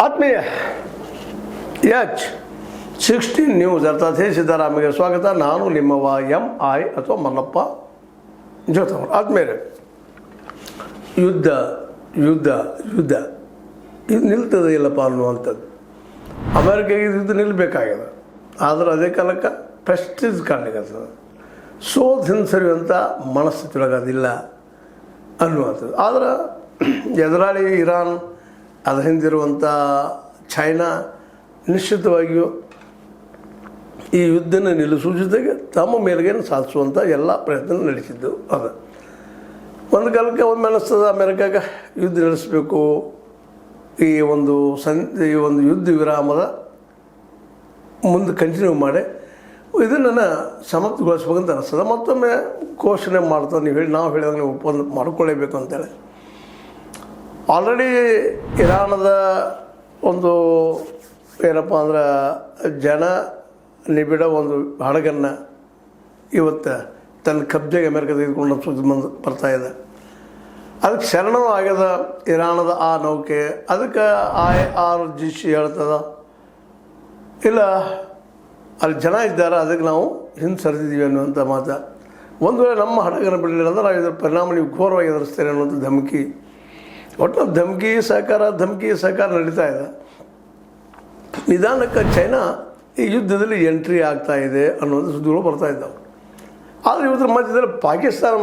ಆತ್ಮೀಯ H16 news ಅರ್ಥಾತ್ ಸಿದ್ದರಾಮಯ್ಯ ಸ್ವಾಗತ. ನಾನು ನಿಮ್ಮವ MI ಅಥವಾ ಮಲ್ಲಪ್ಪ ಜೋತವರು. ಆದ್ಮೇಲೆ ಯುದ್ಧ ಯುದ್ಧ ಯುದ್ಧ ಇದು ನಿಲ್ತದೆ ಇಲ್ಲಪ್ಪ ಅನ್ನುವಂಥದ್ದು. ಅಮೇರಿಕೆಗೆ ಯುದ್ಧ ನಿಲ್ಲಬೇಕಾಗಿದೆ, ಆದರೆ ಅದೇ ಕಾಲಕ್ಕೆ ಪ್ರೆಸ್ಟೀಜ್ ಕಾಣಲಿಕ್ಕತ್ತದ, ಹಿಂಸರಿಯುವಂಥ ಮನಸ್ಥಿತಿಯೊಳಗೆ ಅದಿಲ್ಲ ಅನ್ನುವಂಥದ್ದು. ಆದರೆ ಎದುರಾಳಿ ಇರಾನ್, ಅದರ ಹಿಂದಿರುವಂಥ ಚೈನಾ ನಿಶ್ಚಿತವಾಗಿಯೂ ಈ ಯುದ್ಧನ ನಿಲ್ಲಿಸುವ ಜೊತೆಗೆ ತಮ್ಮ ಮೇಲ್ಗೇನು ಸಾಧಿಸುವಂಥ ಎಲ್ಲ ಪ್ರಯತ್ನ ನಡೆಸಿದ್ದು. ಅದು ಒಂದು ಕಾಲಕ್ಕೆ ಒಮ್ಮೆ ಅನ್ನಿಸ್ತದೆ ಅಮೇರಿಕಾಗೆ ಯುದ್ಧ ನಡೆಸಬೇಕು, ಈ ಒಂದು ಯುದ್ಧ ವಿರಾಮದ ಮುಂದೆ ಕಂಟಿನ್ಯೂ ಮಾಡಿ ಇದನ್ನು ಸಮಾಪ್ತಿಗೊಳಿಸ್ಬೇಕಂತ ಅನ್ನಿಸ್ತದೆ. ಮತ್ತೊಮ್ಮೆ ಘೋಷಣೆ ಮಾಡ್ತಾರೆ, ನಾವು ಹೇಳಿದಾಗ ನೀವು ಒಪ್ಪಂದ ಮಾಡ್ಕೊಳ್ಳೇಬೇಕು ಅಂತೇಳಿ. ಆಲ್ರೆಡಿ ಇರಾನದ ಒಂದು ಏನಪ್ಪ ಅಂದ್ರೆ ಜನ ನಿಬಿಡ ಒಂದು ಹಡಗನ್ನು ಇವತ್ತು ತನ್ನ ಕಬ್ಜೆಗೆ ಅಮೆರಿಕ ತೆಗೆದುಕೊಂಡು ಸುದ್ದಿ ಬರ್ತಾಯಿದೆ. ಅದಕ್ಕೆ ಶರಣವೂ ಆಗ್ಯದ ಇರಾನದ ಆ ನೌಕೆ. ಅದಕ್ಕೆ IRGC ಹೇಳ್ತದ ಇಲ್ಲ ಅಲ್ಲಿ ಜನ ಇದ್ದಾರೆ, ಅದಕ್ಕೆ ನಾವು ಹಿಂದೆ ಸರಿದಿದ್ದೀವಿ ಅನ್ನುವಂಥ ಮಾತು. ಒಂದು ವೇಳೆ ನಮ್ಮ ಹಡಗನ್ನು ಬಿಡಲಿಲ್ಲ ಅಂದ್ರೆ ನಾವು ಇದರ ಪರಿಣಾಮ ನೀವು ಘೋರವಾಗಿ ಎದುರಿಸ್ತೇನೆ ಅನ್ನುವಂಥ ಧಮಕಿ. ಒಟ್ಟು ಧಮಕಿ ಸಹಕಾರ ನಡೀತಾ ಇದೆ. ನಿಧಾನಕ್ಕೆ ಚೈನಾ ಈ ಯುದ್ಧದಲ್ಲಿ ಎಂಟ್ರಿ ಆಗ್ತಾ ಇದೆ ಅನ್ನೋದು ಸುದ್ದಿಗಳು ಬರ್ತಾ ಇದ್ದಾವೆ. ಆದರೆ ಇವತ್ತರ ಮಧ್ಯದಲ್ಲಿ ಪಾಕಿಸ್ತಾನ